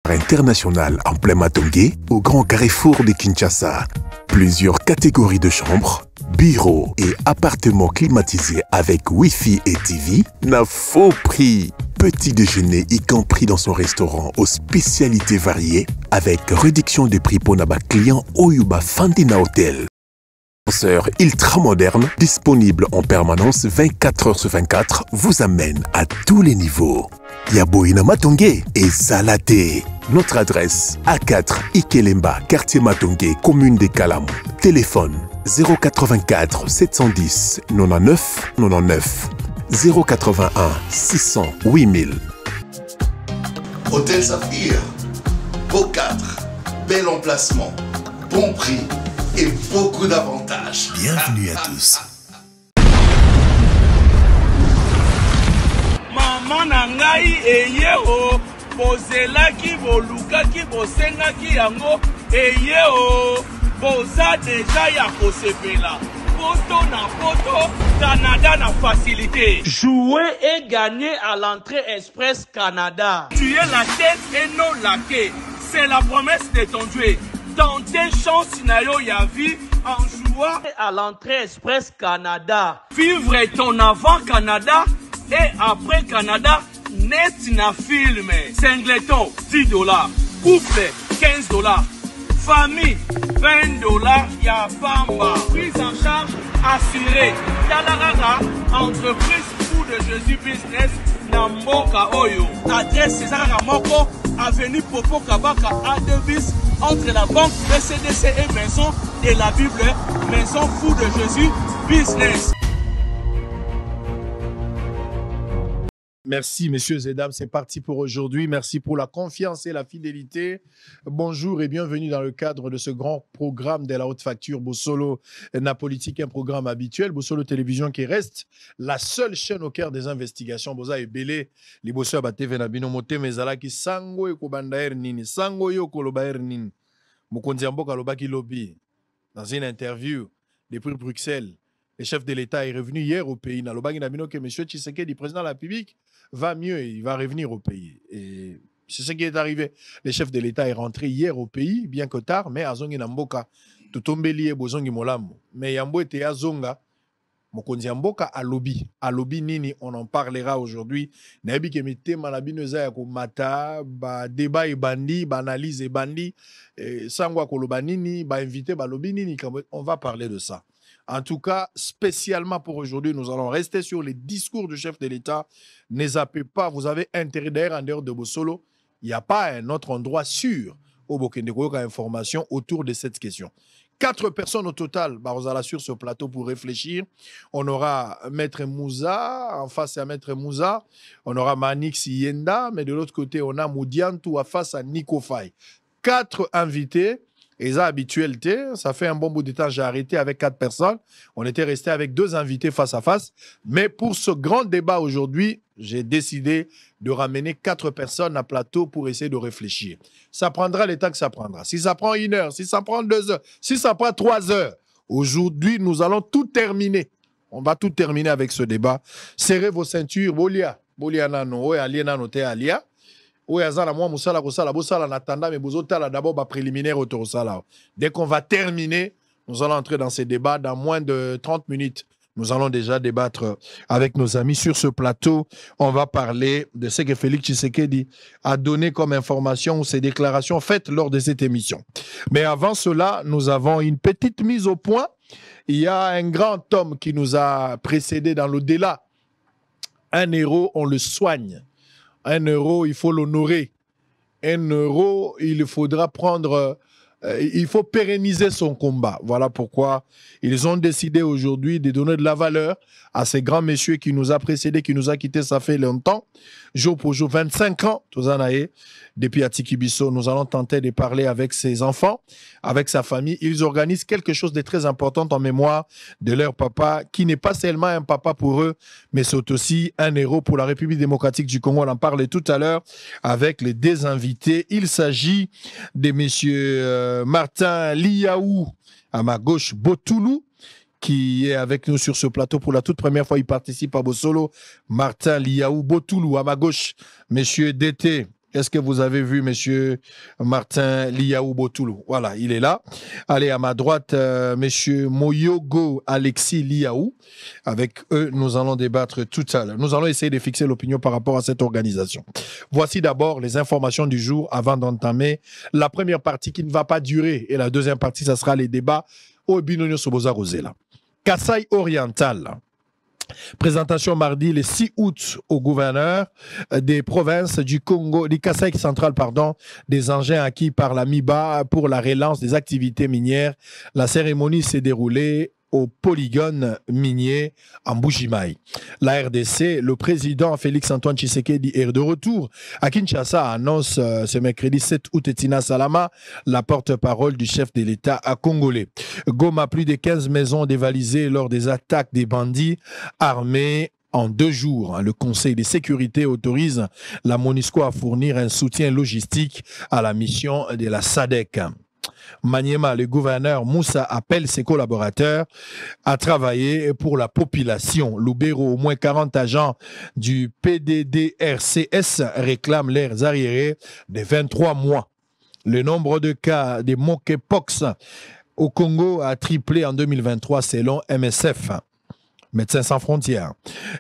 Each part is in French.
international en plein Matongé au grand carrefour de Kinshasa. Plusieurs catégories de chambres, bureaux et appartements climatisés avec Wi-Fi et TV n'a faux prix. Petit déjeuner y compris dans son restaurant aux spécialités variées avec réduction des prix pour Naba client Oyuba Fandina Hotel. Ascenseur ultra moderne, disponible en permanence 24 heures sur 24, vous amène à tous les niveaux. Yaboina Matongé et Salaté. Notre adresse A4 Ikelemba, quartier Matongé, commune des Kalamou. Téléphone 084 710 99 99 081 600 8000. Hôtel Saphir, beau cadre, bel emplacement, bon prix et beaucoup d'avantages. Bienvenue à tous. Maman nangai eyeo bozelaki bolukaki bosengaki yango eyeo boza deja ya kosepela poto na poto Canada na facilité. Jouer et gagner à l'entrée Express Canada. Tu es la tête et non la queue. C'est la promesse de ton Dieu. Dans tes chances scénario ya vie en jouant à l'entrée Express Canada. Vivre ton avant Canada et après Canada, net na film. Singleton, $10. Couple, $15. Famille, $20. Ya famba. Prise en charge assurée. Yalarara, entreprise Fou de Jésus Business, Namboka Oyo. Adresse César Moko, avenue Popo Kabaka, A2 entre la banque BCDC et Maison de la Bible, Maison Fou de Jésus Business. Merci, messieurs et dames. C'est parti pour aujourd'hui. Merci pour la confiance et la fidélité. Bonjour et bienvenue dans le cadre de ce grand programme de la haute facture Bossolo Napolitique, un programme habituel. Bossolo Télévision qui reste la seule chaîne au cœur des investigations. Boza et Belé, les bosseurs TV Nabino Mote, Mezala qui sango et Kobandaer Nini, sango yo Kolobaer Nini. Mokondiambo Kalobaki Lobby, dans une interview depuis Bruxelles, le chef de l'État est revenu hier au pays. Nalobaki Nabino que M. Tshisekedi, président de la République, va mieux et il va revenir au pays. Et c'est ce qui est arrivé. Le chef de l'État est rentré hier au pays, bien que tard, mais à Zongi Namboka, tout tombé lié Bozongi Molam. Mais Yambo était à Zonga, Mokonzi Mboka à lobby. À lobby Nini, on en parlera aujourd'hui. Nabi Kemete, Malabinoza Yako Mata, débat et bandi, analyse et bandi, Sangwa Kolobanini, invité lobby Nini. On va parler de ça. En tout cas, spécialement pour aujourd'hui, nous allons rester sur les discours du chef de l'État. Ne zappez pas, vous avez intérêt d'ailleurs en dehors de Bossolo. Il n'y a pas un autre endroit sûr au Bokendeko information autour de cette question. 4 personnes au total, Barozala sur ce plateau pour réfléchir. On aura Maître Moussa, en face à Maître Moussa. On aura Manix Yenda, mais de l'autre côté, on a Moudiantou à face à Nico Faye. 4 invités. Et ça, habitualité, ça fait un bon bout de temps, j'ai arrêté avec 4 personnes. On était resté avec 2 invités face à face. Mais pour ce grand débat aujourd'hui, j'ai décidé de ramener 4 personnes à plateau pour essayer de réfléchir. Ça prendra le temps que ça prendra. Si ça prend 1 heure, si ça prend 2 heures, si ça prend 3 heures, aujourd'hui, nous allons tout terminer. On va tout terminer avec ce débat. Serrez vos ceintures. Bolia. Bolia nano. Alia nano te alia. Dès qu'on va terminer, nous allons entrer dans ces débats. Dans moins de 30 minutes, nous allons déjà débattre avec nos amis sur ce plateau. On va parler de ce que Félix Tshisekedi a donné comme information ou ses déclarations faites lors de cette émission. Mais avant cela, nous avons une petite mise au point. Il y a un grand homme qui nous a précédé dans l'au-delà. Un héros, on le soigne. Un héros, il faut l'honorer. Un héros, il faudra prendre... il faut pérenniser son combat. Voilà pourquoi ils ont décidé aujourd'hui de donner de la valeur à ces grands messieurs qui nous a précédés, qui nous a quittés, ça fait longtemps. Jour pour jour, 25 ans, depuis Atikibiso, nous allons tenter de parler avec ses enfants, avec sa famille. Ils organisent quelque chose de très important en mémoire de leur papa, qui n'est pas seulement un papa pour eux, mais c'est aussi un héros pour la République démocratique du Congo. On en parlait tout à l'heure avec les 2 invités. Il s'agit de messieurs Martin Liaou, à ma gauche, Botoulou, qui est avec nous sur ce plateau pour la toute première fois. Il participe à Bossolo. Martin Liaou Botoulou, à ma gauche, monsieur Dété Est-ce que vous avez vu monsieur Martin Liaou Botoulou? Voilà, il est là. Allez, à ma droite, monsieur Moyogo Alexis Liaou. Avec eux, nous allons débattre tout à l'heure. Nous allons essayer de fixer l'opinion par rapport à cette organisation. Voici d'abord les informations du jour avant d'entamer la première partie qui ne va pas durer. Et la deuxième partie, ça sera les débats au Binonio Soboza Rosela. Kasaï Oriental. Présentation mardi le 6 août au gouverneur des provinces du Congo, du Kasaï central, des engins acquis par la MIBA pour la relance des activités minières. La cérémonie s'est déroulée au polygone minier en Mbuji-Mayi. La RDC, le président Félix-Antoine Tshisekedi est de retour à Kinshasa, annonce ce mercredi 7 août Tina Salama, la porte-parole du chef de l'État congolais. Goma, plus de 15 maisons dévalisées lors des attaques des bandits armés en 2 jours. Le Conseil de sécurité autorise la MONUSCO à fournir un soutien logistique à la mission de la SADC. Maniema, le gouverneur Moussa appelle ses collaborateurs à travailler pour la population. Loubero, au moins 40 agents du PDDRCS réclament leurs arriérés de 23 mois. Le nombre de cas de monkeypox au Congo a triplé en 2023 selon MSF. Médecins sans frontières.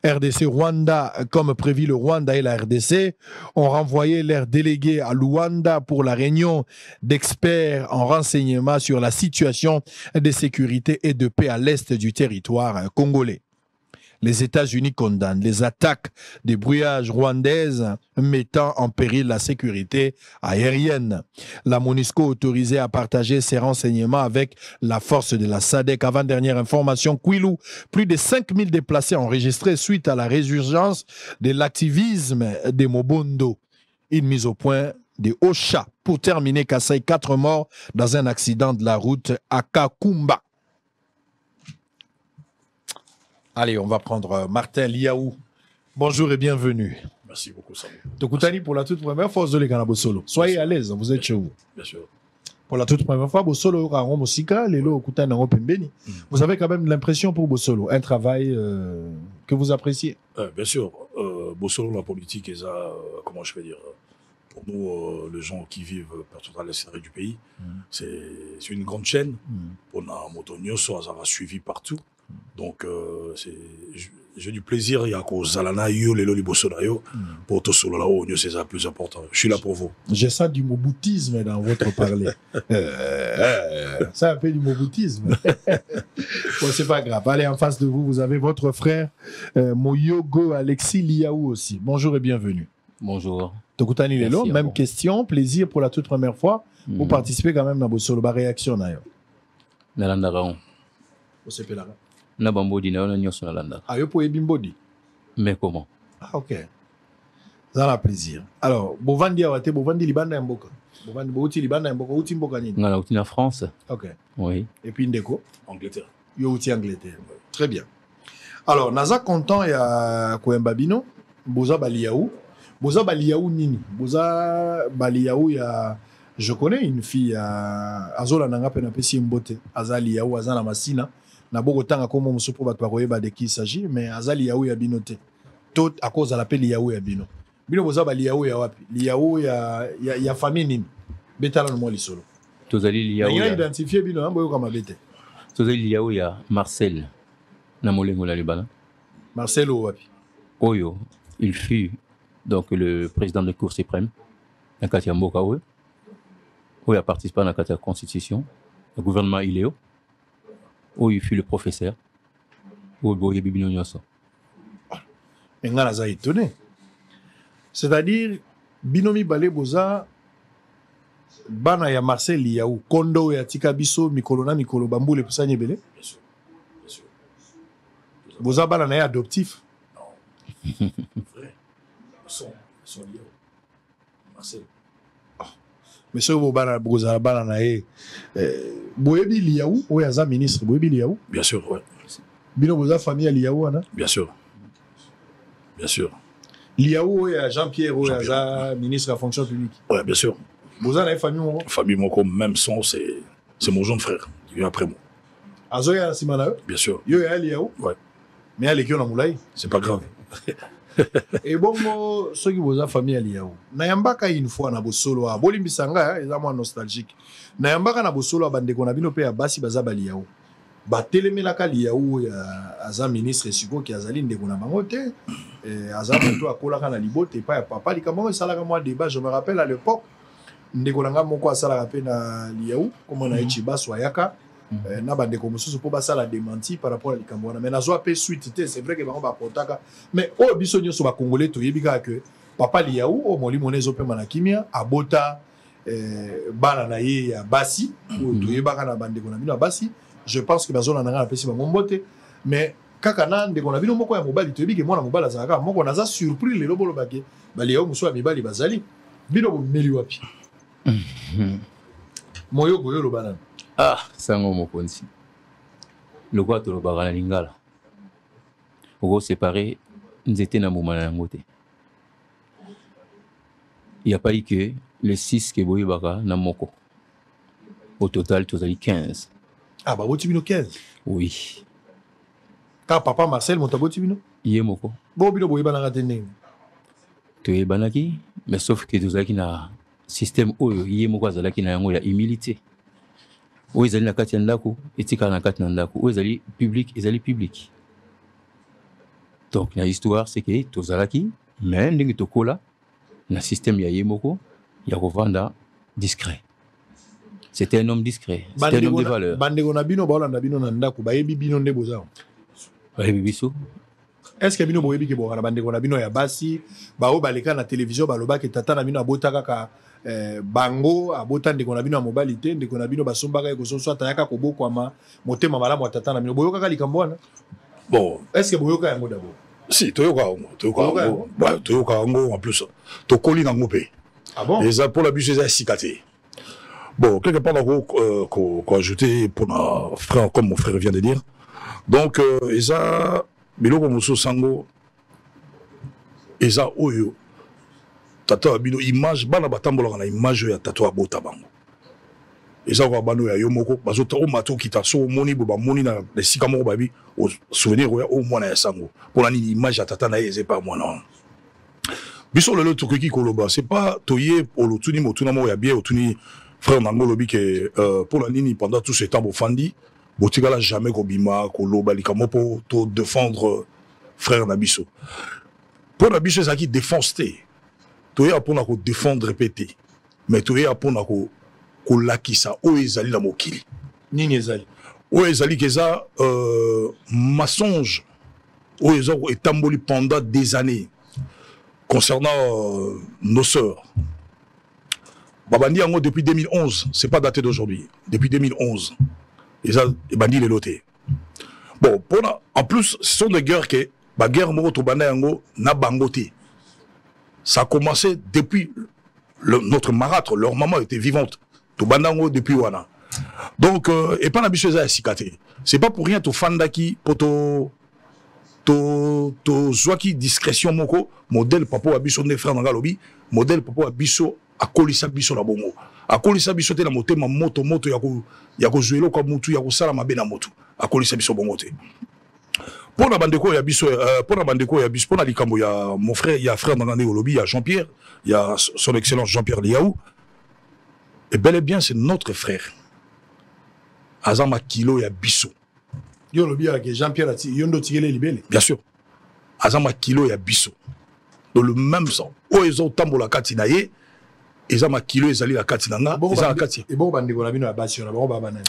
RDC Rwanda, comme prévu, le Rwanda et la RDC ont renvoyé leurs délégués à Luanda pour la réunion d'experts en renseignement sur la situation de sécurité et de paix à l'est du territoire congolais. Les États-Unis condamnent les attaques des brouillages rwandaises mettant en péril la sécurité aérienne. La MONUSCO autorisée à partager ses renseignements avec la force de la SADC. Avant-dernière information, Kwilu, plus de 5000 déplacés enregistrés suite à la résurgence de l'activisme des Mobondo. Une mise au point des Ocha. Pour terminer, Kasaï, 4 morts dans un accident de la route à Kakumba. Allez, on va prendre Martin Liaou. Bonjour et bienvenue. Merci beaucoup, Samuel. Tokoutani, pour la toute première fois, Bosolo. Soyez à l'aise, vous êtes chez vous. Bien sûr. Pour la toute première fois, Bosolo, vous avez quand même l'impression pour Bosolo, un travail que vous appréciez. Bien sûr. Bosolo, la politique, et ça, comment je vais dire, pour nous, les gens qui vivent partout à l'extérieur du pays, c'est une grande chaîne. On a Motonio, ça a suivi partout. Donc, j'ai du plaisir. Il y a Zalana, Yo, Lelo, Libosonayo, pour tout cela, c'est ça le plus important. Je suis là pour vous. J'ai ça du moboutisme dans votre parler. C'est un peu du moboutisme. Bon, c'est pas grave. Allez, en face de vous, vous avez votre frère, Moyogo Alexis Liaou aussi. Bonjour et bienvenue. Bonjour. Tokutani Lelo, même question, plaisir pour la toute première fois. Vous participez quand même dans Bosolo. Réaction, d'ailleurs. Nalandaraon. Vous savez là. Na bambodi na on sur la landa. Ah, yo pour bimbodi. Mais comment? Ah, ok. Ça a plaisir. Alors, Bovandi awate, Bovandi libanda mboka. Bovandi bouti libanda mboka, outi mboka nini? Ngala outi na France. Ok. Oui. Et puis Ndeko? Angleterre. Yo outi Angleterre. Très bien. Alors, naza content ya Koemba Bino, Boza Baliaou. Boza Baliaou nini? Boza Baliaou ya... Je connais une fille à Azola Nanga Penapesi Mbote, Azali Yaou, Azana Masina. Na boko tanga komo musupo bat bakoyeba de qui il s'agit, mais Azali Yaou ya binote. Tout à cause de l'appel Yaou ya bino. Bino boza ba Yaou ya wapi? Yaou ya famille nini? Betala no mo lisolo. Tozali Yaou. Il a identifié bino ambo yo kama bete. Tozali Yaou ya Marcel. Na molengo la libala. Marcel wapi? Oyo, il fut donc le président de la Cour suprême. Nakati Mboka oui. Où il a participé à la Constitution, le gouvernement Iléo, où il fut le professeur, où il y a Bibino Nyoso. Mais on a étonné. C'est-à-dire, Binomi Balé Boza, Bana ya Marcel Liaou, Kondo ya Tika Biso, Mikolona, Mikolo Bambou, les Poussagnes Belé. Bien sûr. Bien sûr. Boza Bana na adoptif. Non. Vrai. Ils sont liés. Marcel. Mais ce que Bana Boza Bana nae, Boebi Liaou, ou yaza ministre, Boebi Liaou. Bien sûr, oui. Bino Boza famille Liaou, ana. Bien sûr. Bien sûr. Liaou, ou ya Jean-Pierre, ou yaza ministre de la fonction publique. Oui, bien sûr. Boza nae famille Moko. Famille Moko, même son, c'est mon jeune frère. Il vient après moi. Azoya Simana. Bien sûr. Yo ya Liaou. Ouais. Mais elle est qui on a moulay. C'est pas grave. Et bon, ceux qui vous ont famille à Liao. Nayambaka une fois na bosolo a bolimbisanga, ils ont nostalgique. Nayambaka na bosolo a bande konabino pe a basi bazaba Liao. Ba telemelaka Liao ya aza ministre siko ki azali ndeko na bango te. Aza moto akolaka na libote pa ya papa likambo salaka moi débat, je me rappelle à l'époque ndeko nanga moko asalaka pe na Liao comme on a echi baso yaka. Na bande ko mususu po basala démenti par rapport à likambo wana mais nazo pe suite te c'est vrai que bango ba potaka mais o biso nyoso ba congolais to yebika que papa Liao o moli monezo pe manakimia abota bana na ye ya basi o to yebaka na bande ko na bino basi je pense que bazona nanga pesi ba ngombote mais kaka na ndeko na bino moko ya mobali to yebike mwana mobali azaka moko naza surpris le lobolo bake ba Liao muso ya mibali bazali bino bo meli wapi moyo goyo lo banana. Ah, sango mokonzi. Le quoi to lo bagana lingala. Oko séparé, nzete na mumana yango te. Il y a pas dit que les 6 que boyi baka na moko. Au total, tozali 15. Ah bah boti bino 15. Oui. Ka papa Marcel montaboti bino? Iye moko. Bo bino boyi bana ngatende. To yebanaki, mais sauf que tozali na système oyo iye moko azalaki na yango ya humilité. Ou ils allaient na kati ndako etika na kati ndako ou ils allaient public donc la histoire c'est que tozalaki mais ndenge tokola na système ya yemoko ya kovanda discret. C'était un homme discret, c'était un homme de valeur. Bandeko na bino baolanda bino na ndako bayebi bino nde bozao bayebi biso. Est-ce que bino boyebi ke bokana bandeko na bino ya basi bao baleka na télévision baloba ke tata na bino abota kaka bango abota ndeko na bino ya mobali te ndeko na bino basombaka ekososo atayaka kobokwama motema malamu ya tata na bino boyoka kaka likambo wana? Bon, est-ce que boyoka yango d'abord? Si, toyoka yango en plus tokoli nango pe. Ah bon? Et ça pour la bûche c'est cicaté. Bon, quelque part qu'on ajouter pour mon frère comme mon frère vient de dire. Donc et ça biloko muso sango et ça oyo tata bino image bana batambola na image ya tata abota bango eza ko bano ya yomoko bazota o mato kita so moni bo ba moni na sika moko babi o souvenir o mwana ya sango pona ni image ya tata na yeze pas mwana biso le to ki koloba c'est pas toyer pour le tuni motuna mo ya bien o tuni frère nango lobi que pour la nini pendant tout ce temps bofandi botikala jamais ko bima ko loba likamo po to défendre frère nabiso pour nabiso ça qui défonce té toya pour na ko défendre répéter mais toya pour na ko lakisa o ezali la mokili nini ezali o ezali keza mensonge o ezali etamboli pendant des années concernant nos sœurs babandi yango depuis 2011 c'est pas daté d'aujourd'hui depuis 2011 et ça bandi les lotés bon pour en plus ce sont des guerres que ba guerre moko to banda yango na bangoté. Ça a commencé depuis notre marâtre, leur maman était vivante. Tout bandango depuis wana. Donc et pas l'habitude à cicater. C'est pas pour rien to fandaki poto to zwaki discrétion moko modèle papa abiso ne frère nga lobi modèle papa abiso akolisa biso na bongo. Akolisa biso te na motema moto ya ko jouer ko mutu ya ko sala mabe na motu. Akolisa biso bongo te. Pour la bandeko ya biso pour la likambo ya mon frère, il y a frère Nangane Olobi, il y a Jean-Pierre, il y a son excellence Jean-Pierre Liaou. Et bel et bien c'est notre frère. Azama kilo ya biso. Yo lobi ya Jean-Pierre ati yondo tigele libele. Bien sûr. Azama kilo ya biso. Dans le même sang. O ezo tambola kati na ye, ezama kilo ezali la kati nanga, ezala kati. Et bon bandeko na bino ya basi na ba banani.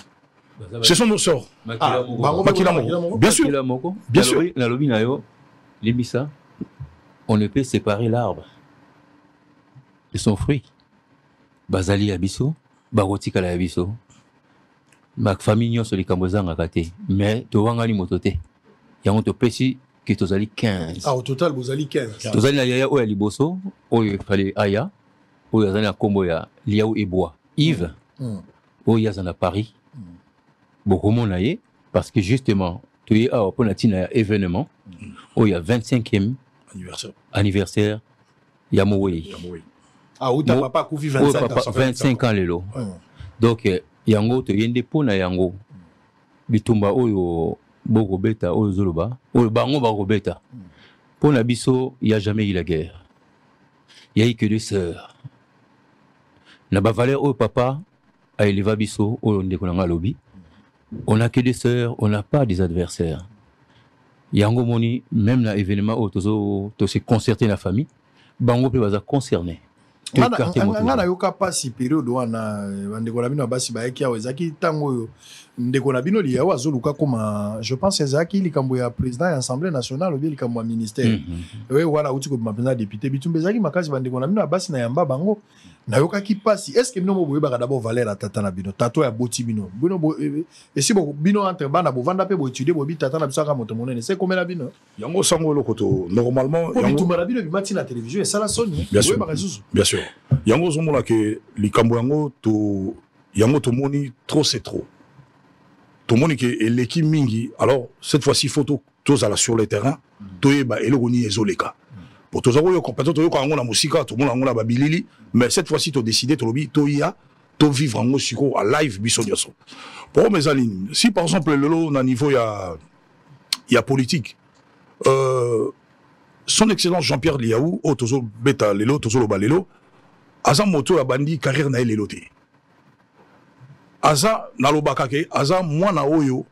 Ce sont nos sœurs. Bien sûr. Bien sûr. La lobby nayo, l'ébissa, on ne peut séparer l'arbre de son fruit. Bazali abiso, barotika la abiso. Ma famille nyo soli kambozanga kate, mais to wangani motote. Yango to pesi que tozali 15. Ah au total bozali 15. Tozali na yaya oya liboso, oyo fallait aya, oyo azali na kombo ya Liaou et Bois. Yves. Oyo azana Paris. Beaucoup de monde parce que justement, tu es à un événement où il y a 25e anniversaire Yamoui. Ah, où t'as papa qui vit 25 ans, Lelo. Donc, Yango, tu es un dépôt na Yango. Bitumba, Oyo, Bogobeta, Oyo Zuluba, Oyo Bango Bagobeta. Pour Nabiso, il n'y a jamais eu la guerre. Il n'y a eu que des sœurs. N'a valeur au papa, à élever Biso, au Ndekonanga Lobby. On n'a que des sœurs, on n'a pas des adversaires. Yango Moni, même dans l'événement où tu s'es concerté la famille, Bango peut être concerné. Ngana yoka pasi période wana ndeko na bino basi ba yaki awezaki tango ndeko na bino liya wazoluka koma je pense ezaki likambo ya président ya assemblée nationale ou bien likambo ya ministère oui voilà uti ko mapena député bitumbe ezaki makasi ba ndeko na bino basi na yamba bango na yoka ki pasi est-ce que bino mo boyeba d'abord valeur à tata na bino tato ya boti bino bino et si bino entre bana bo vanda pe bo étudier bo bi tata na biso ka moto monene c'est combien na bino yango sango lokoto normalement yango na bino bimati na télévision et ça la sonne bien sûr yango zomona ke likambo yango to moni trop c'est trop to moni ke eleki mingi alors cette fois-ci photo tous à la sur le terrain toyeba elogoni ezoleka pour tous akoyo compétent toyo kango na musika to mona ngona babilili mais cette fois-ci to décider to lobi to ya to vivre en siko à live biso nyoso pour mes alignes si par exemple le na niveau ya politique son excellence Jean-Pierre Liaou o tozo beta lelo tozo loba lelo Aza moto ya bandi carrière na eloté. Aza nalobaka ke aza mwana oyo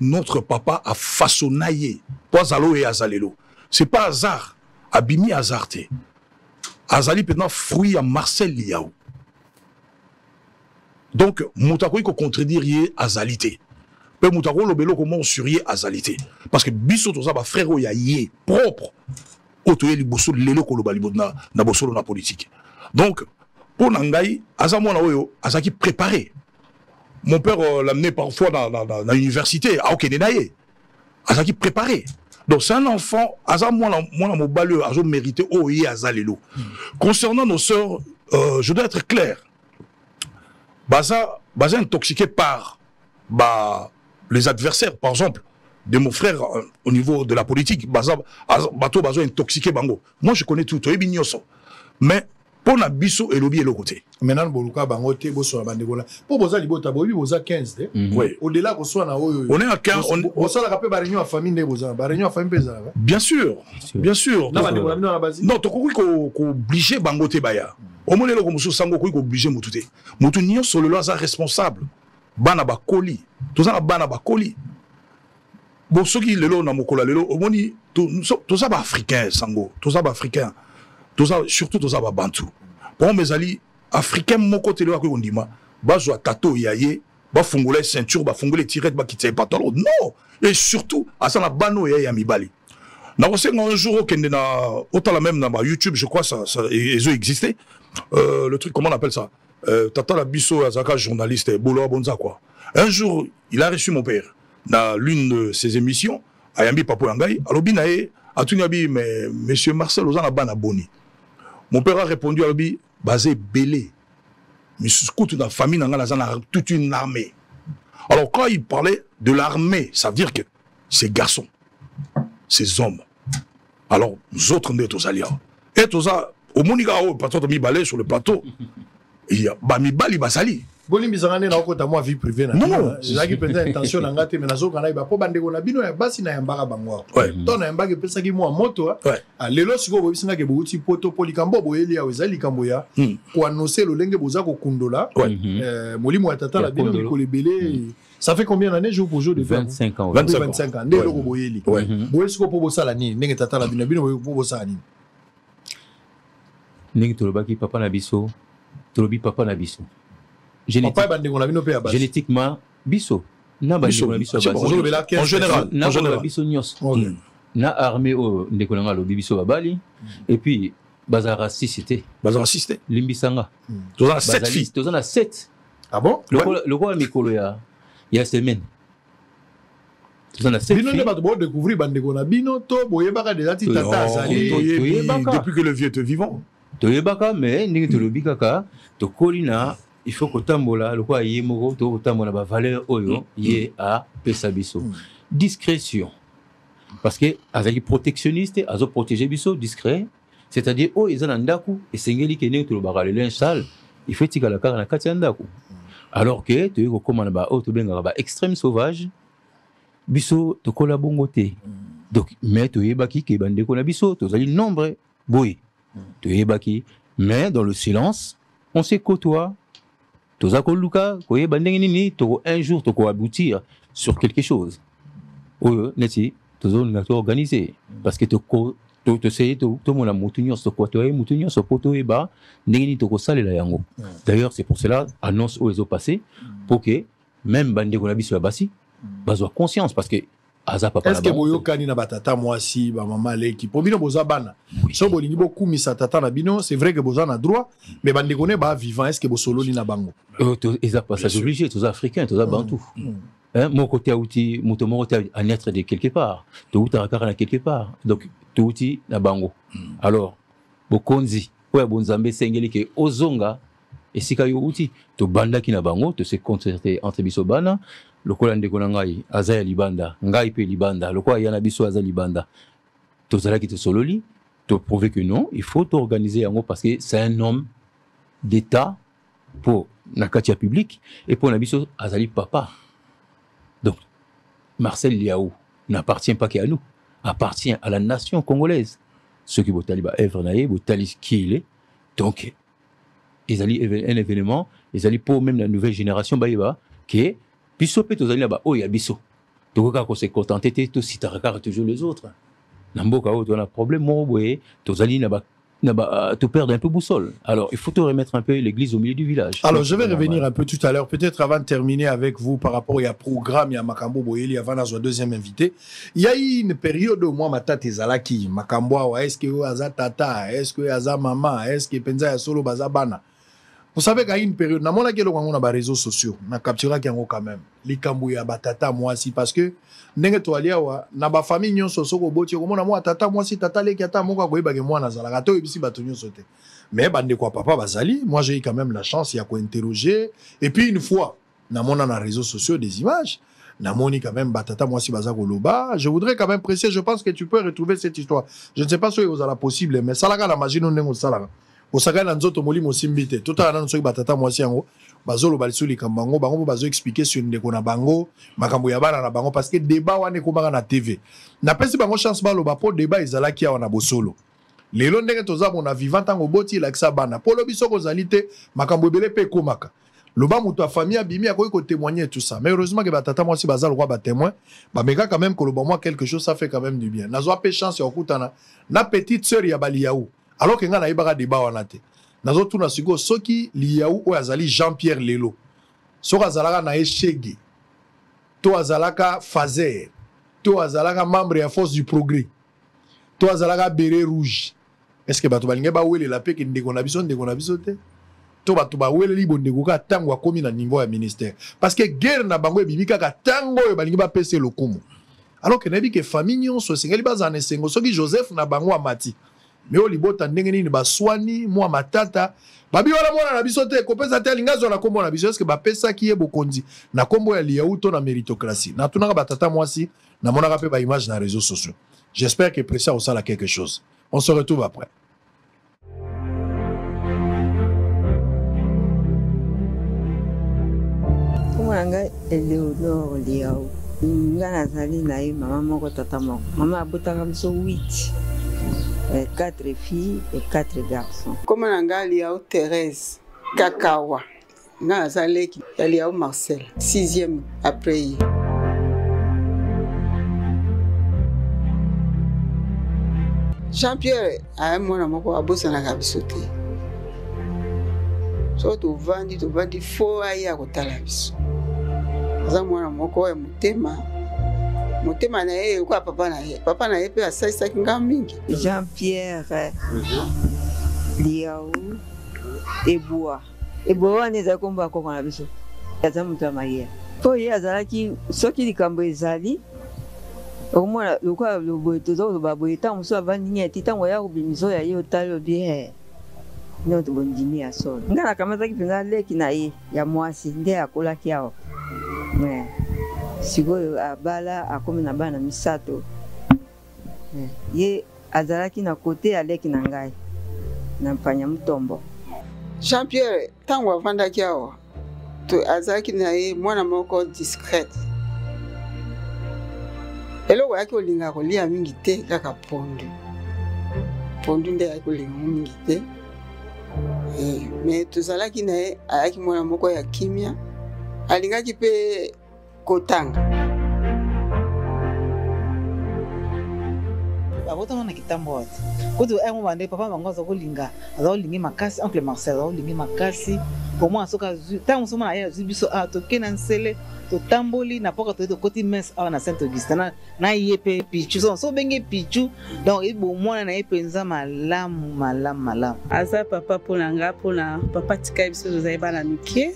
notre papa a façonné pas alo et azalelo. C'est pas hasard, abimi hasardé. Azali maintenant fruit à Marcel Liaou. Donc mutako ko contredire yé azalité. Pe mutako lobelo comment sur yé azalité parce que biso toza ba frère oya yé propre. Otoye li bosso lelo ko lobali bodna na bosso na politique. Donc, pour Nangaï, Azamouana Oyo, Azaki préparé. Mon père l'amenait parfois dans l'université, à Okenenaye. Azaki préparé. Donc, c'est un enfant, Azamouana Mobaleux, Azo mérité Oye Azalelo. Concernant nos sœurs, je dois être clair. Baza intoxiqué par les adversaires, par exemple, de mon frère au niveau de la politique. Baza intoxiqué Bango. Moi, je connais tout. Mais, pour na biso et lobby et le côté. Maintenant, boluka bangote boso bandekola. Pour boza libota bobi boza 15 oui. Au-delà ko soit na oyo. On est à 15 on ça la rappel ba réunion à famille de boza. Ba réunion à famille pesa. Bien sûr. Bien sûr. Na bandekola bino na base. Non, to ko obligé bangote baya. Au moins le ko muso sango ko obligé mutute. Mutu nyo solo lo za responsable. Bana ba koli. To za bana ba koli. Bon soki lelo na mokola lelo au moni to za ba africain sango. To za ba africain. Surtout tous les Bantou. Pour mes alliés africains, mon côté là que on dit moi, bazo tato yaye, ba fongole ceinture, ba fongole tirette, ba kitse pantalon. Non. Et surtout, à ça la bano yaye amibali. Na aussi un jour au Kenya, autant la même dans YouTube, je crois ça ils ont existé. Le truc comment on appelle ça? Tata la biso azaka journaliste Bolo Bonza quoi. Un jour, il a reçu mon père dans l'une de ses émissions, Ayambi Papo Yangai, alobi nae, atunabi mais monsieur Marcel Ozana bana boni. Mon père a répondu à lui, basé belé. Mais ce coup de la famille, on a toute une armée. Alors quand il parlait de l'armée, ça veut dire que ces garçons, ces hommes, alors nous autres, on est aux alliés. Et tous ça, au Monigao, patron de Mibalé sur le plateau, il y a Bamibali Basali. Boli bizangane na okota moi vie privée na. Non, zaki peut-être intention na ngate mais nazo kana iba po bandeko na bino ya basi na yambaka bango. To na yambaka pesa ki mo moto a lelo siko bo bisinga ke bouti poto polikambo boyeli ya wezali kambo ya ko annoncer le lenge boza ko kundola. Molimo ya tata la bino ko lebele. Ça fait combien d'années jour pour jour de 25 ans. 25 ans. Ndelo ko boyeli. Boyeli siko po bosala ni ndenge tata la bino po bosala ni. Ndenge tolobaki papa na biso, tolobi papa na biso. Génétiquement, biso. Na biso en général, biso nyos. Na armée au ndekolanga lo biso babali et puis bazar raciste. Bazar raciste. Limbisanga. Tous en 7 filles. Tous en 7. Ah bon? Le roi mikolo ya semaine. Tous en 7. Bino ne ba to découvrir bandeko na bino to boyebaka déjà ti tata azali. Depuis que le vieux est vivant. Toyebaka mais ndenge tolobi kaka to kolina. Il faut que tambola le quoi yé moko to tambola ba valeur oyo yé a pesa biso discrétion parce que azali protectionniste azo protéger biso discret c'est-à-dire oh ils en ndaku et sengeli ke ne to ba le linge sale il faut tikala kaka na kati ndaku alors que to ko komana ba o to benga ba extrême sauvage biso to kola bongote Donc, mais tu es baki qui bande qu'on a biso, tu as le nombre, boy. Tu es baki, mais dans le silence, on se côtoie. Tu as Luka, tu es bande nini, tu un jour tu vas aboutir sur quelque chose. Oui, neti, tu as organisé parce que tu sais tout le monde a moutonnier sur quoi tu es moutonnier sur poto et bas, nini tu as la yango. D'ailleurs, c'est pour cela annonce aux eaux passés pour que même bande qu'on a biso la basi, baso conscience parce que est-ce que boyo kani na batata moi si ba maman leki pour bino boza bana so bolingi beaucoup mi sa tata na bino c'est vrai que boza na droit mais bande koné ba vivant est-ce que bo solo ni na bango ils a passage obligé tous africains tous bantou hein mon côté outil mon côté à naître de quelque part tout à na quelque part donc tout outil na bango alors bokonzi ouais bonzambe sengeli ke ozonga et si kayo outil to banda ki na bango to se concerter entre biso bana lokola ndeko na ngai azaya libanda ngai pe libanda lokola yana biso azali libanda to zala ki te sololi to prouver que non il faut organiser yango parce que c'est un homme d'état pour na katia public et pour na biso azali papa donc Marcel Liaou n'appartient pas qu'à nous appartient à la nation congolaise ceux qui botali ba œuvre naé botali qui il est donc ils allaient un événement ils allaient pour même la nouvelle génération baïba qui est biso pe tozali là-bas oh ya biso tokoka ko se contenter to si tu regardes toujours les autres namboka o on a problème mo boye tozali là-bas tu perds un peu boussole. Alors il faut te remettre un peu l'église au milieu du village. Alors je vais revenir un peu tout à l'heure peut-être avant de terminer avec vous par rapport à programme il y a Makambo Boyeli avant notre deuxième invité. Il y a eu une période où moi ma tata ezalaki Makambo est-ce que aza tata est-ce que aza maman est-ce que penza ya solo bazabana. Vous savez qu'il y a une période, na mona kelo ngona ba réseaux sociaux, na captura ki yango quand même. Likambo ya batata moi si parce que ndenge to alia wa na ba famille nyonso soko boti ko mona moi tata moi si tata leki ata moka ko ibage mwana zala to ibisi bato nyonso te. Mais bande quoi papa bazali, moi j'ai eu quand même la chance ya ko interroger et puis une fois na mona na réseaux sociaux des images na moni quand même batata moi si baza koloba, je voudrais quand même préciser, je pense que tu peux retrouver cette histoire. Je ne sais pas si vous allez possible mais ça la imagine ndenge sala. Osaka na nzoto molimo simbite tout à l'heure soki batata mwasi yango bazolo balisuli kambango bango bazo expliquer sur ndeko na bango makambo ya bana na bango parce que débat wane komaka na TV na pesi bango chance baloba po débat ezalaki awa na bosolo lelo ndenge toza mona vivant tango boti la kisa bana polo biso kozali te makambo ebele pe komaka loba mutu a famille abimi akoki ko témoigner tout ça mais heureusement que batata mwasi bazalo roi ba témoin ba meka quand même ko loba moi quelque chose ça fait quand même du bien nazwa pe chance ya okutana na petite sœur ya Baliaou alors que nga na ibaka débat wana te nazo tuna siko soki Liaou o azali Jean-Pierre Lelo soka azalaka na Echege to azalaka Fazer to azalaka membre ya force du progrès to azalaka béret rouge est-ce que bato balinge ba wele la pe ke ndeko na biso te to bato ba wele li bondeko ka tango akomi na niveau ya ministère parce que guerre na bango ebimika ka tango e balinge ba pese lokumu alors que nabi ke famille nyonso sengeli bazana sengo soki Joseph na bango amati mais au libota ndenge nini baswani moi matata babi wala mona na biso te kopesa te lingazo na kombo na biso est-ce que bapesa ki ye bokonzi na kombo ya Liaou to na méritocratie na tunaka batata mwasi na monaka pe ba image na réseaux sociaux. J'espère que Précia au sala quelque chose. On se retrouve après. Kumanga Eleonore Liaou ngana zali na ye mama moko tata moko mama abotaka biso 8 4 filles et 4 garçons. Comme on Liaou Thérèse Kakawa, Liaou Marcel, 6e après. Jean-Pierre a un mon amour à bosser na kabisote. So tu vandi fo aya ko talabiso. Za mwana moko ya mutema. Motema na ye kwa papa na ye pe asaisa kinga mingi. Jean-Pierre Liaou Eboa neza komba ko na biso yaza mutu amaye po ye azalaki soki likambo ezali omona lokwa lobo tozo baboye ta muso avandi nyeti tango ya kubimiso ya ye otalo bien no to bondimi ya solo ngana kamata kipinga leki na ye ya mwasi nde akolaki awo sikoyo abala akomi na bana misato ye azalaki na kote aleki na ngai na mpanya mutombo. Jean-Pierre tango avandaki awa to azalaki na ye mwana moko discrète eloko yaki olinga kolia mingi te kaka pondu nde yaki olinga mingi te mais tozalaki na ye ayaki mwana moko ya kimia alingaki mpe kotanga abotama na kitambo wati kuti emo bande papa bango aza kolinga aza kolingi makasi oncle Marcel aza kolingi makasi omwana soki azwi ntango mosusu mwana ye azwi biso awa toke na nsele totamboli na poka toye tokoti mese awa na Saint Augustin na ye mpe pichu so obenge pichu donc eyebi omwana na ye mpenza malamu aza papa mpona nga mpona papa tika biso tozali bana mike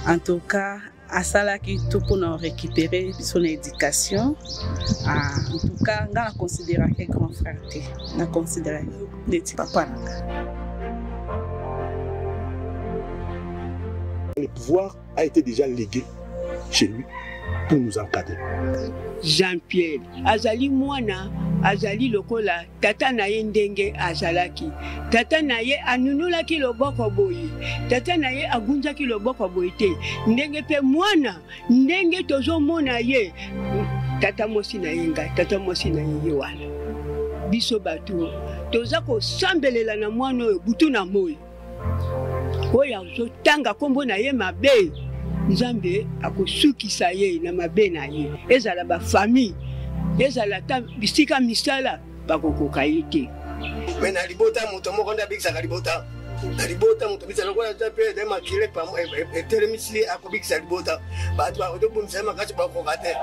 en tout cas asalaki tout mpona récupérer biso na éducation en tout cas nga na considéraki grand frère te na considéraki neti papa na nga. Le pouvoir a été déjà légué chez lui pour nous encadrer. Jean-Pierre azali mwana azali lokola tata na ye ndenge azalaki tata na ye anunulaki loboko boye tata na ye agunzaki loboko boye te ndenge pe mwana ndenge tozomona ye tata mosi na ye ngai tata mosi na ye wana biso bato toza kosambelela na mwana oyo butu na moi oyo azotanga kombo na ye mabe Nzambe akosukisa ye na mabe na ye ezala ba famille ezala ta bisika misala bakokoka ye te mais na libota moto moko nda bikisa ka libota na libota moto bisa lokola ta pe de makile pa telemisi akobikisa libota bato ba odobumisa makati bakoka te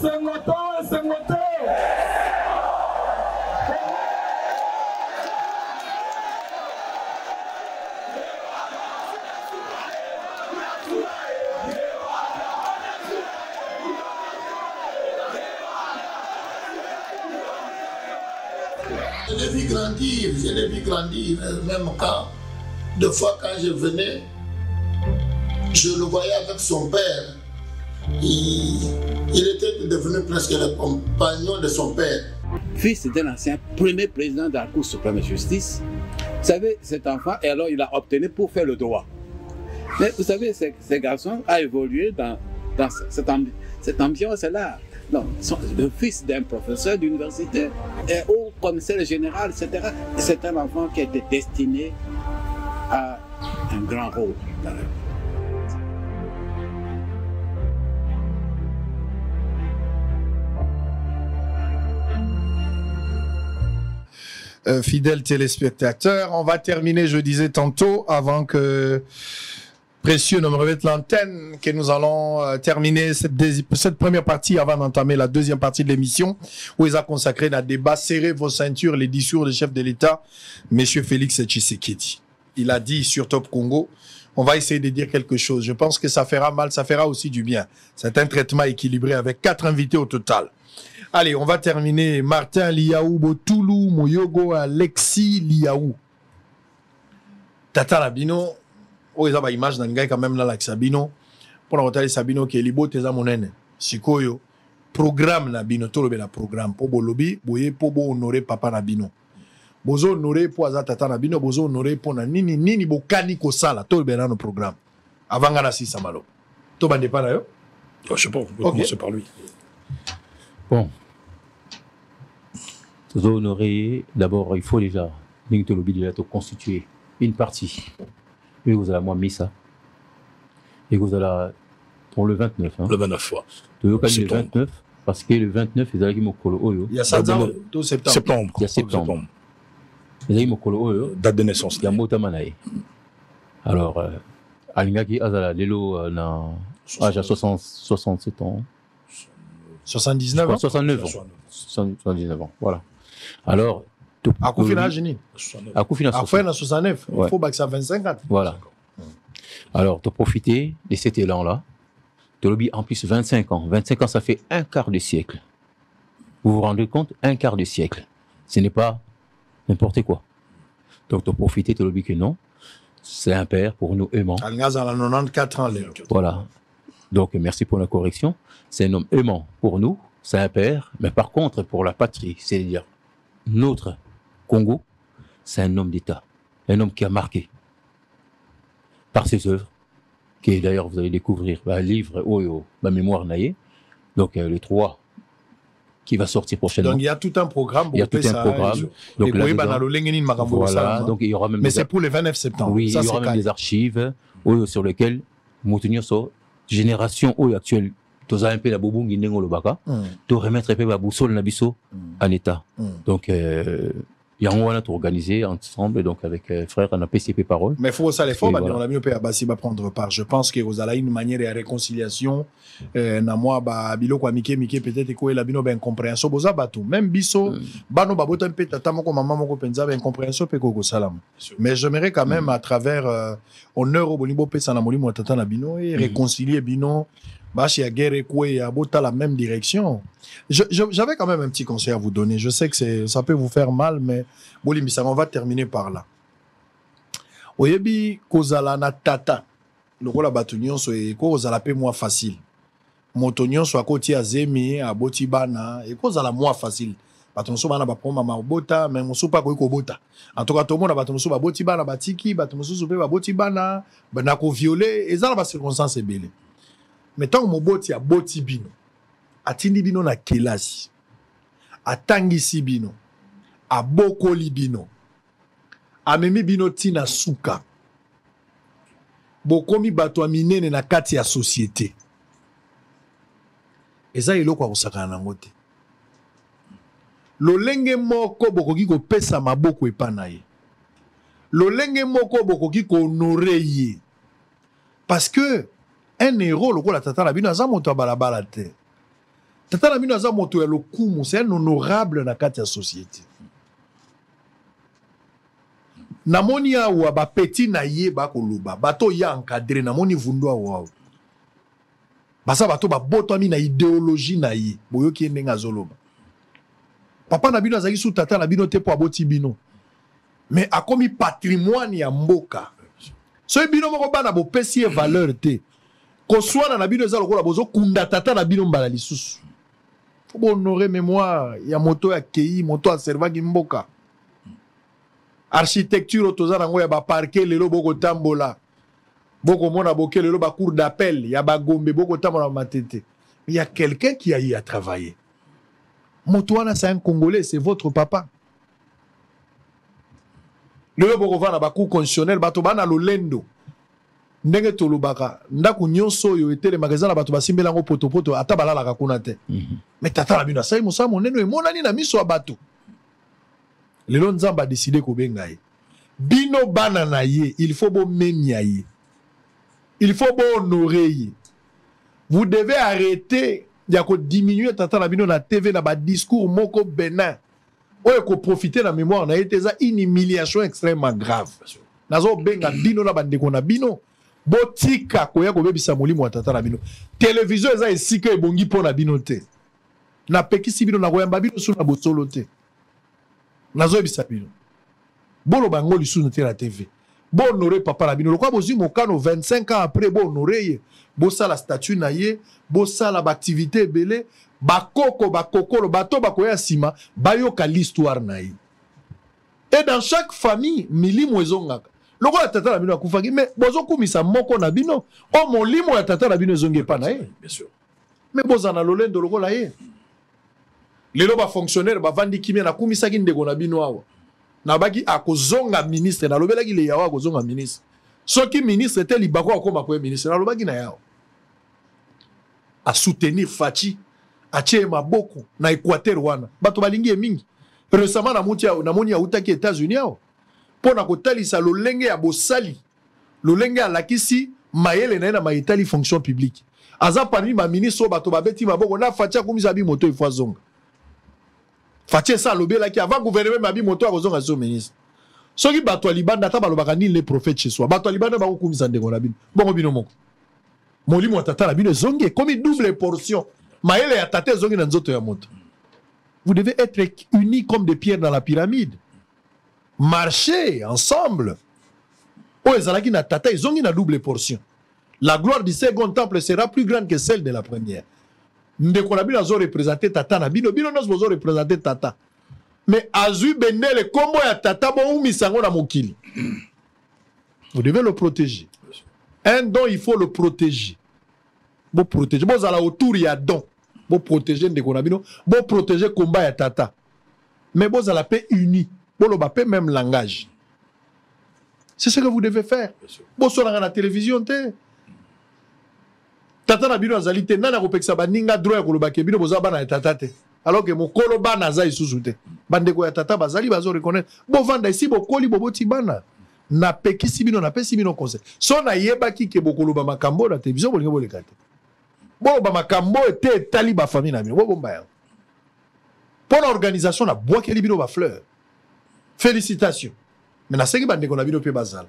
Sengote Je l'ai vu grandir, même quand, deux fois quand je venais, je le voyais avec son père. Il était devenu presque le compagnon de son père. Fils d'un ancien premier président de la Cour suprême de justice. Vous savez, cet enfant, et alors il a obtenu pour faire le droit. Mais vous savez, ce garçon a évolué dans cette ambiance-là. Non, le fils d'un professeur d'université et au commissaire général, etc. C'est un enfant qui était destiné à un grand rôle dans la vie. Fidèles téléspectateurs, on va terminer, je disais tantôt, avant que Précieux ne me remette l'antenne, que nous allons terminer cette première partie avant d'entamer la deuxième partie de l'émission, où il a consacré un débat. Serrez vos ceintures, les discours du chef de l'État, M. Félix Tshisekedi. Il a dit sur Top Congo, on va essayer de dire quelque chose. Je pense que ça fera mal, ça fera aussi du bien. C'est un traitement équilibré avec 4 invités au total. Allez, on va terminer. Martin Liaou, Botoulou, Moyogo, Alexis Liaou. Tata Labino, oh, ils ont une image d'un gars quand même là, avec Sabino. Pour la retarder Sabino, qui est libo, t'es à mon aîné. Sikoyo, programme Nabino, tout le programme. Pour Bolobi, Boye, pour honorer Papa Nabino. Bozo honorer pour Aza Tata Nabino, Bozo honorer pour Nini Bokani Kosala, tout le programme. Avant Ganassi Samalo. Tout le monde n'est pas là, je sais pas, on peut commencer par lui. Bon. Honorer, d'abord, il faut déjà, constituer une partie. Et vous allez moi Missa. Et vous allez pour le 29. Hein. Le 29, ouais. Le 29, parce que le 29, ils allaient Mokolo Oyo. Il y a ça tout septembre. Il y a septembre. Ils allaient Mokolo Oyo. Date de naissance. Il y a Motamanaï. Alors, Alingaki Azala Lelo na âge à 67 ans. 79 ans. 69 ans. 79 ans. Voilà. Alors, Akoufina Génie. Akoufina 69. Il faut que ça 25 ans. Voilà. Alors, tu profiter de cet élan-là. Tu lobby en plus 25 ans. 25 ans, ça fait un quart de siècle. Vous vous rendez compte? Un quart de siècle. Ce n'est pas n'importe quoi. Donc, tu profiter, tu lobby que non. C'est un père pour nous aimants. Algaz a 94 ans. Voilà. Donc, merci pour la correction. C'est un homme aimant pour nous. C'est un père. Mais par contre, pour la patrie, c'est-à-dire notre Congo, c'est un homme d'État. Un homme qui a marqué. par ses œuvres, qui d'ailleurs vous allez découvrir un livre, ma mémoire naïe, donc le 3, qui va sortir prochainement. Donc il y a tout un programme. Il y a tout un programme. Donc, voilà, donc il y aura même. Mais c'est pour le 29 septembre. Oui, ça, il y aura même des archives sur lesquelles Motonioso, génération actuelle, tous un peu la bobungi n'engo le baka, de remettre un peu la boussole nabiso en état. Donc il y a un tout organisé ensemble, donc avec frère, on a PCP Parole. Mais il faut ça les fois, on a mieux payé à Bassi va prendre part. Je pense que vous avez une manière de réconciliation. Na moi, bilo kwa mike peut-être que la bino ben compréhension. Boza batou. Même biso, bano babota un peu tata moko maman moko penza ben compréhension pe koko salam. Mais j'aimerais quand même à travers honneur au bonibo pe sana moli mo tata na bino et réconcilier bino. Bachi a guerre et à bota la même direction. J'avais quand même un petit conseil à vous donner. Je sais que ça peut vous faire mal, mais on va terminer par là. Oyebi kozala na tata. Le rôle à batunion soit kozala pe moins facile. Motonyon soit côté à zemi à botibana et kozala moins facile. Batonso bana ba proma ma bota mais mosu pa ko bota. En tout cas tout le monde batonso ba botibana batiki batonso pe ba botibana bana ko violer et ça la circonstance est belle. Mais tant que moboti a boti bino, atindi bino na kelasi, atangisi bino, a bokoli bino, amemi bino tina suka, bokomi bato aminene na kati ya société. Eza eloko akosaka na ngote. Lolenge moko bokoki ko pesa maboko epana ye. Lolenge moko bokoki ko honorer ye. Parce que un héros, le la tata labino aza moto balabala te. Tata labino aza moto ya lokumu, c'est un honorable na kati ya société. Namoni awa ba petit na ye ba koluba, bato ya encadré namoni vundwa wa. Basa bato ba boto ami na idéologie na ye, boyoki ndenga zoloba. Papa na bino azaki sous tata na bino te po aboti bino. Mais akomi patrimoine ya mboka. So bino moko bana bo pesi valeur te. Koswana na bino ezalo kola bozo kunda tata na bino mbala lisusu. Faut honorer mémoire ya moto ya kei, moto ya servaki mboka. Architecture otozana ngo ya ba parquet lelo boko tambola. Boko mona boke lelo ba cour d'appel ya ba gombe boko tambola matete. Il y a quelqu'un qui a eu à travailler. Motoana c'est un Congolais, c'est votre papa. Lelo boko vana ba cour constitutionnel bato bana lolendo. Ndenge tolobaka ndaku nyonso yo etele magasin la bato basimbela ngo poto ata balala ka kuna te. Mais tata la bino sai musa moneno e monani na miso ya bato. Lelo nzamba décider ko benga ye. Bino bana na ye, il faut bo memia ye. Il faut bo honorer ye. Vous devez arrêter ya ko diminuer tata la bino na TV na ba discours moko benin. Oye ko profiter na mémoire na été za une humiliation extrêmement grave. Nazo benga bino na bandeko na bino. Botika koya ko bebisa molimo wa tata na bino. Télévision eza esika ebongi pona bino te. Na pekisi bino na koyamba bino suna bosolo te. Nazo ebisa bino. Bolo bango lisu na te la TV. Bo honorer papa na bino. Lokwa bozi mokano 25 ans après bo honorer ye. Bo sala statut na ye, bo sala ba activité belé, bakoko bakokolo bato bakoya sima, bayoka l'histoire na ye. Et dans chaque famille, milimo ezongaka. Loko la tata la bino akufaki, mais bozo kumisa moko na bino, o molimo la tata la bino ezonge pa na ye. Bien sûr. Mais bozana lolendo loko la ye. Lelo ba fonctionnaire ba vandi kimia na kumisa ki ndeko na bino awa. Na baki akozonga ministre na lobelaki le yawa akozonga ministre. Soki ministre était libako akoma ko ministre na lobaki na yawa. A soutenir Fachi, a tie maboko na Équateur wana. Bato balingi mingi. Récemment na moni ya utaki États-Unis awa. Pona kotalisa lolenge ya bosali. Lolenge ya lakisi mayele na na maitali fonction publique. Aza parmi ma ministre bato babeti maboko na Fachi akumisa bi moto ifwa zonga. Fachi ça lobela ki avant gouvernement mabi moto akozonga so ministre. Soki bato alibanda ta balobaka ni les prophètes chez soi. Bato alibanda ba kumisa ndeko na bino. Bongo bino moko. Molimo ya tata la bino zonge comme double portion. Maele ya tata zonge na nzoto ya moto. Vous devez être unis comme des pierres dans la pyramide. Marchez ensemble. Oh, ezalaki na tata zonge na double portion. La gloire du second temple sera plus grande que celle de la première. Ndeko na bino zo représenter tata na bino bino nos bozo représenter tata. Mais azui benele kombo ya tata bo umisango na mokili. Vous devez le protéger. Un don, il faut le protéger. Bon protéger. Bon, à la autour, il y a don. Bon protéger Ndekonabino. Bon protéger combat et tata. Mais bon, à la paix unie. Bon, le paix même langage. C'est ce que vous devez faire. Bon, sur la télévision, tata Nabino Azalite, nana kopeksa baninga droit ko lobake bino bozaba na tata te. Alors que mon kolo bana za isusu bande ko ya tata bazali bazo reconnaître. Bon vanda ici bokoli boboti bana. Na pekisi bino na pesi bino conseil. So na yebaki ke bokolo ba makambo na télévision bolingo bolekate. Bon ba makambo ete tali ba famille na bino. Bon bomba ya. Pour l'organisation na boakeli bino ba fleur. Félicitations. Mais na seki bande ko na bino pe bazala.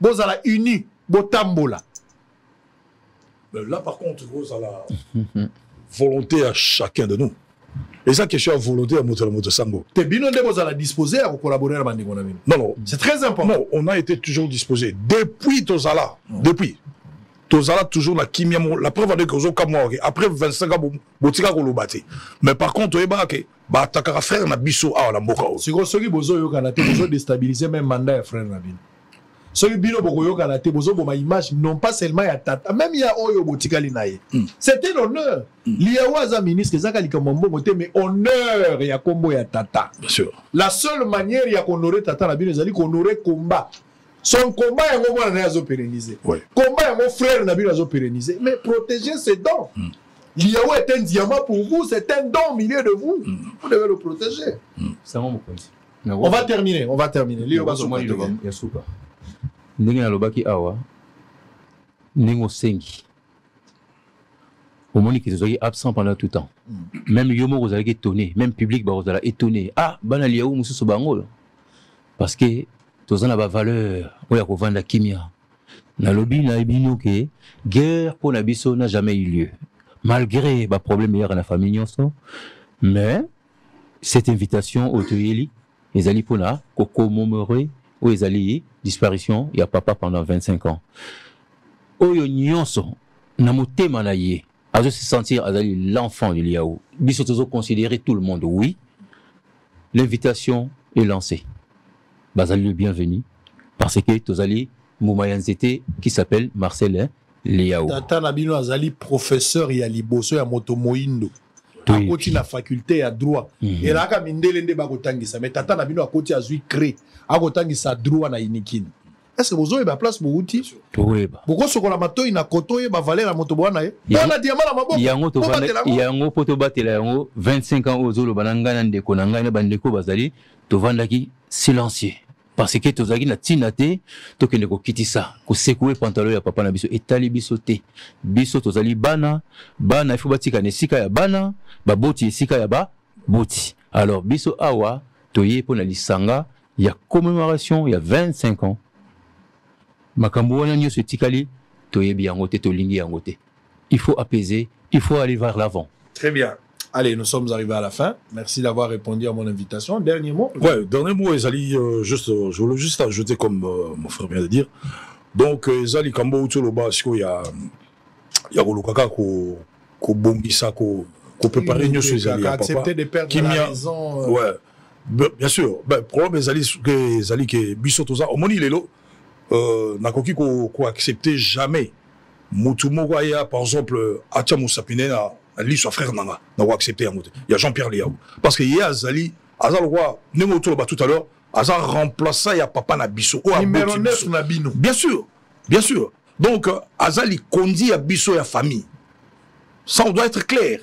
Bozala uni, botambola. Là, par contre, vous avez la volonté à chacun de nous. Et ça, question de volonté à Moto Sango. T'es bien vous allez disposer à collaborer avec Bandé. Non. C'est très important. Non, on a été toujours disposé. Depuis Tozala, depuis. Tozala, toujours la kimia. La preuve de que comme moi, après 25 ans, Botika Kolobati. Mais par contre, bah, t'as frère na biso à la Moka. Si vous avez besoin de déstabiliser même mandat frère Nabin. Ceux qui ont image, non pas seulement à tata, même il y a Oyo Botikali Naye. C'était l'honneur. Il y a un ministre qui a dit mais honneur, il y a combo et tata. Bien sûr. La seule manière, il y a qu'on aurait tata, il y a qu'on aurait combat. Son combat est un moment à pérenniser. Combat est mon frère n'a à pérenniser. Mais protéger ses dons. L'IAO est un diamant pour vous, c'est un don au milieu de vous. Vous devez le protéger. On va terminer. L'IAO va se ndenge nalobaki awa ndenge osengi omoni ke tozalaki absent pendant tout temps même yo moko ozalaki étonné même public bakozala étonné bana liaou mosusu bango parce que toza na bavaleur oyo ya kovanda kimia nalobi nayebi bino ke guerre mpo na biso n'a jamais eu lieu malgré baproblème eyaka na famille nyonso mais cette invitation oyo toyeli ezali mpona kokomomore oyo ezali disparition, il y a papa pendant 25 ans. Oyo nyonso, na motema na ye, azo se sentir azali l'enfant de Liaou. Biso tozo considérer tout le monde, oui. L'invitation est lancée. Bazali le bienvenu, parce que tozali Moumayanzete qui s'appelle Marcel Liaou. Tata Nabino azali professeur ya liboso ya moto moindo. Akoti na faculté ya droit. Et là ka mindele nde bakotangisa, mais tata Nabino akoti azui créé. Akotangisa droit na inikini. Est-ce que vous avez la place pour outil? Oui. Pourquoi ce qu'on a mato ina koto e ba valer la moto boana e? On a diamant la maboko. Yango poto batela yango 25 ans ozolo bananga na ndeko na ngai na bandeko bazali to vandaki silencieux. Parce que tozaki na tinate to kende ko kitisa ko sekouer pantalon ya papa na biso etali biso te. Biso tozali bana il faut batika nesika ya bana ba boti esika ya ba boti. Alors biso awa toye pona lisanga il y a commémoration, il y a 25 ans. Makambo wana nyoso tikali toyebi yango te tolingi yango te. Il faut apaiser, il faut aller vers l'avant. Très bien. Allez, nous sommes arrivés à la fin. Merci d'avoir répondu à mon invitation. Dernier mot. Ouais, dernier mot, Ezali, je voulais juste ajouter comme mon frère vient de dire. Donc, Ezali Kambo Utoloba, il y a Golokaka ko bongisa ko préparer nyoso Ezali papa. Accepter de perdre la raison. Ouais. Bien sûr, le problème Ezali que Bissotoza, au moni lelo, nakoki ko accepter jamais. Mutumoko ya par exemple Atia Moussapine na lui son frère nanga, na ko accepter en mot. Il y a Jean-Pierre Liaou parce que y a Azali, Azal roi, nemo to ba tout à l'heure, Azal remplaça ya papa na Bisso. Numéro 9 na Bino. Bien sûr. Donc Azali conduit à Bisso ya famille. Ça on doit être clair.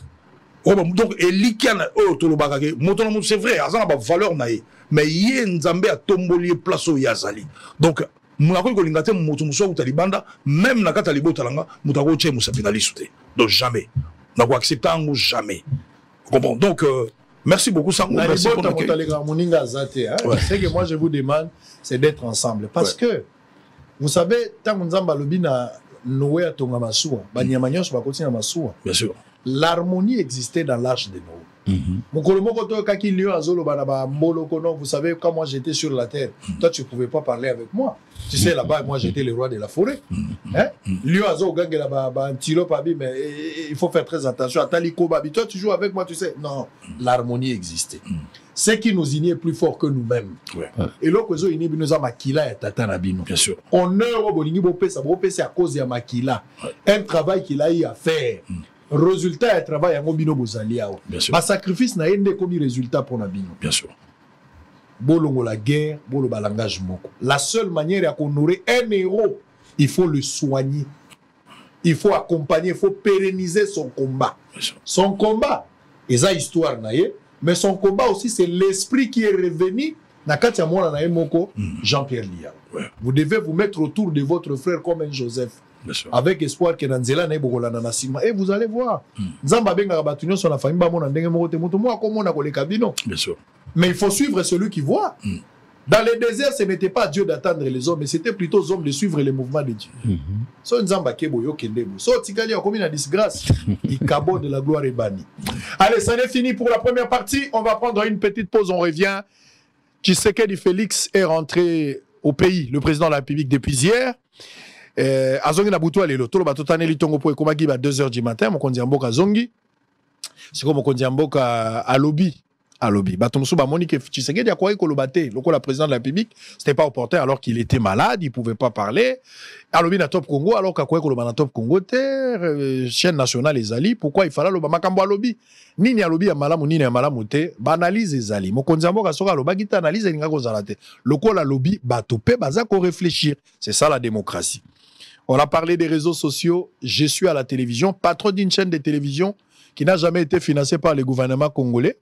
Donc, c'est vrai, valeur mais il y a une tomboli place au Yazali. Donc, même na katalibo talanga, donc jamais. N'a pas accepté jamais. Comprends? Donc, merci beaucoup. C'est que moi je vous demande, c'est d'être ensemble. Parce que, vous savez, tant que Nzamba Lobina Noé a tonga masua, Banyamanyos va continuer à masua. Bien sûr. L'harmonie existait dans l'âge de Noé. Vous savez, quand moi j'étais sur la terre, toi tu ne pouvais pas parler avec moi. Tu sais, là-bas, moi j'étais le roi de la forêt. Mais il faut faire très attention. Toi tu joues avec moi, tu sais. Non, l'harmonie existait. Ce qui nous unit est plus fort que nous-mêmes. Ouais. Et là, nous avons makila et tata nabino. Bien sûr. Honneur au bolingi bopesa à cause de makila. Un travail qu'il a eu à faire. Résultat, un travail en bino bozalia. Bien sûr. Ma sacrifice n'a pas comme résultat pour nabino. Bien sûr. Bolongo la guerre, bolo balangage moko. La seule manière à honorer un héros, il faut le soigner. Il faut accompagner, il faut pérenniser son combat. Son combat, et ça histoire naie, mais son combat aussi c'est l'esprit qui est revenu na katia mwana nae moko Jean-Pierre Lia. Ouais. Vous devez vous mettre autour de votre frère comme un Joseph. Avec espoir que Nanzela na bokola na nasima et vous allez voir. Nzamba benga batunyo sur la famille ba mona ndenge moko te moto mo akomo na koleka bino. Bien sûr. Mais il faut suivre celui qui voit. Dans le désert, ce n'était pas Dieu d'attendre les hommes, mais c'était plutôt aux hommes de suivre les mouvements de Dieu. So nzamba kebo yo kendebo. So tikali a commis la disgrâce. Il cabot de la gloire est banni. Allez, ça est fini pour la première partie. On va prendre une petite pause, on revient. Tshisekedi Félix est rentré au pays, le président de la République depuis hier. Azongi na butu alelo. Tolo batotane litongo po ekomaki ba 2h du matin, mon kondi mboka zongi. C'est comme mon kondi mboka à lobby. À lobby. Batomso ba Monique Tshisekedi a quoi kolobate, loko la président de la République, c'était pas opportun alors qu'il était malade, il pouvait pas parler. À lobby na Top Congo alors qu'à quoi koloba na Top Congo terre, chaîne nationale ezali, pourquoi il fallait loba makambo à lobby. Nini à lobby ya malamu nini ya malamu te, banalise ezali. Mon kondi mboka soka loba kita analyse ninga ko zalate. Loko la lobby batope baza ko réfléchir. C'est ça la démocratie. On a parlé des réseaux sociaux, je suis à la télévision, patron d'une chaîne de télévision qui n'a jamais été financée par le gouvernement congolais.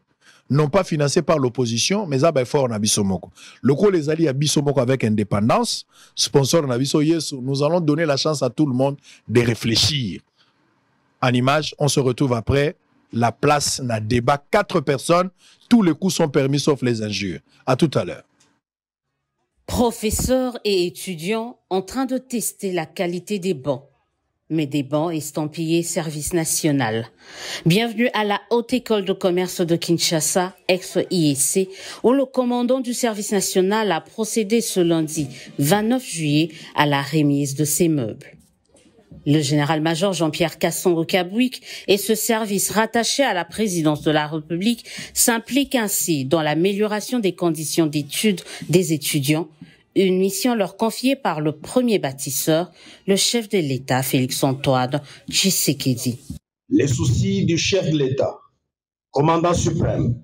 Non pas financé par l'opposition, mais ça va fort na bisomoko. Le coup les alliés à bisomoko avec indépendance, sponsor na biso yesu, nous allons donner la chance à tout le monde de réfléchir. En image, on se retrouve après. La place n'a débat 4 personnes, tous les coups sont permis sauf les injures. À tout à l'heure. Professeurs et étudiants en train de tester la qualité des bancs. Mais des bancs estampillés Service National. Bienvenue à la Haute École de Commerce de Kinshasa, ex-IEC, où le commandant du Service National a procédé ce lundi 29 juillet à la remise de ses meubles. Le général-major Jean-Pierre Kasongo-Kabouik et ce service rattaché à la présidence de la République s'impliquent ainsi dans l'amélioration des conditions d'études des étudiants, une mission leur confiée par le premier bâtisseur, le chef de l'État, Félix-Antoine Tshisekedi. Les soucis du chef de l'État, commandant suprême,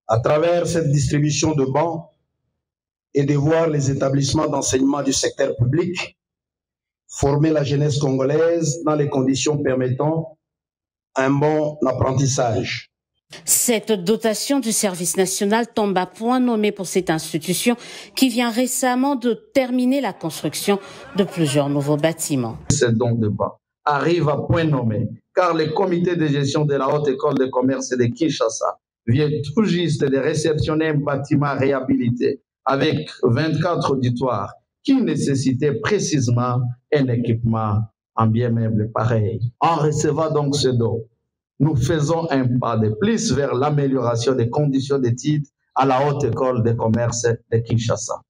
à travers cette distribution de bancs, et de voir les établissements d'enseignement du secteur public former la jeunesse congolaise dans les conditions permettant un bon apprentissage. Cette dotation du service national tombe à point nommé pour cette institution qui vient récemment de terminer la construction de plusieurs nouveaux bâtiments. Cette don de banc arrive à point nommé car le comité de gestion de la Haute École de Commerce de Kinshasa vient tout juste de réceptionner un bâtiment réhabilité avec 24 auditoires qui nécessitait précisément un équipement en bien meuble pareil. En recevant donc ce don, nous faisons un pas de plus vers l'amélioration des conditions d'études à la Haute École de Commerce de Kinshasa.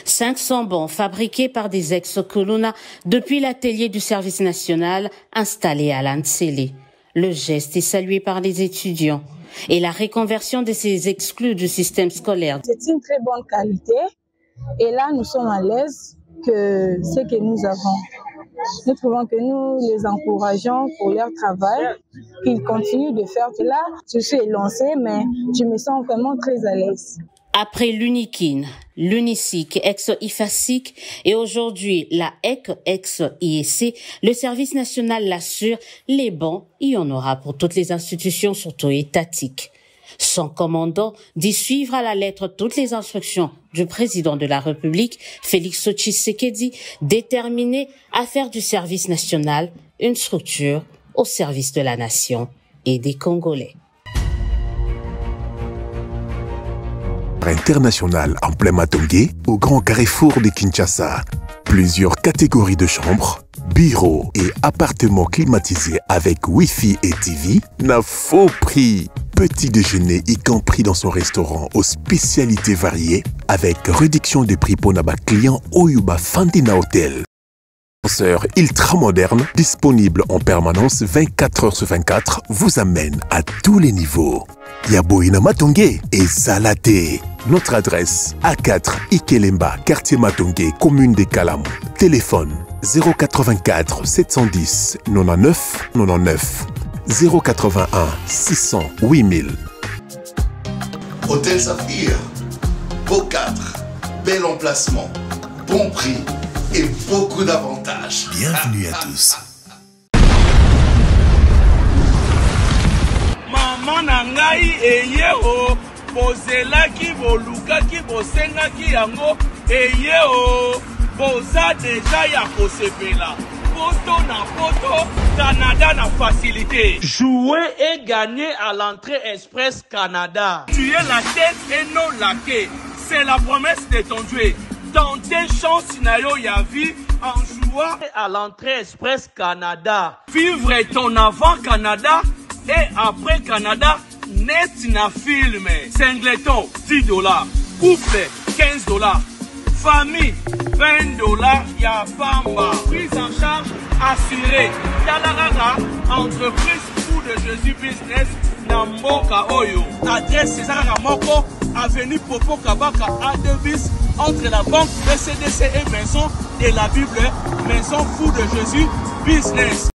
500 bancs fabriqués par des ex-colonna depuis l'atelier du service national installé à Lansele. Le geste est salué par les étudiants et la reconversion de ces exclus du système scolaire. C'est une très bonne qualité et là nous sommes à l'aise que ce que nous avons. Nous trouvons que nous les encourageons pour leur travail, qu'ils continuent de faire cela. Je suis élancée, mais je me sens vraiment très à l'aise. Après l'UNIKIN, l'UNISIC, ex-IFASIC et aujourd'hui la EC, ex-IEC, le service national l'assure, les bancs, il y en aura pour toutes les institutions, surtout étatiques. Son commandant dit suivre à la lettre toutes les instructions du président de la République, Félix Tshisekedi, déterminé à faire du service national une structure au service de la nation et des Congolais. International en plein Matongé, au grand carrefour de Kinshasa. Plusieurs catégories de chambres, bureaux et appartements climatisés avec Wi-Fi et TV n'a faux prix. Petit déjeuner y compris dans son restaurant aux spécialités variées avec réduction des prix pour nos clients Oyuba Fandina Hotel. Ascenseur ultra-moderne, disponible en permanence 24 heures sur 24, vous amène à tous les niveaux. Yaboina Matongé et Salaté. Notre adresse A4 Ikelemba, quartier Matongé, commune des Kalam. Téléphone 084 710 99 99 081 600 8000. Hôtel Saphir, beau cadre, bel emplacement, bon prix et beaucoup d'avantages. Bienvenue à tous. Maman nangai eye o bozelaki bolukaki bosengaki yango eye o boza deja ya kosepela poto na poto Canada na facilité. Jouer et gagner à l'entrée Express Canada. Tu es la tête et non la queue. C'est la promesse de ton Dieu. Tenter chance scénario ya vie en jouant à l'entrée Express Canada. Vivre ton avant Canada et après Canada, net na film. Singleton, $10. Couple, $15. Famille, $20. Ya famba. Prise en charge assurée. Yalarara, entreprise Fou de Jésus Business, Namboka Oyo. Adresse César Moko, avenue Popo Kabaka, A2bis, entre la banque BCDC et Maison et la Bible, Maison Fou de Jésus Business.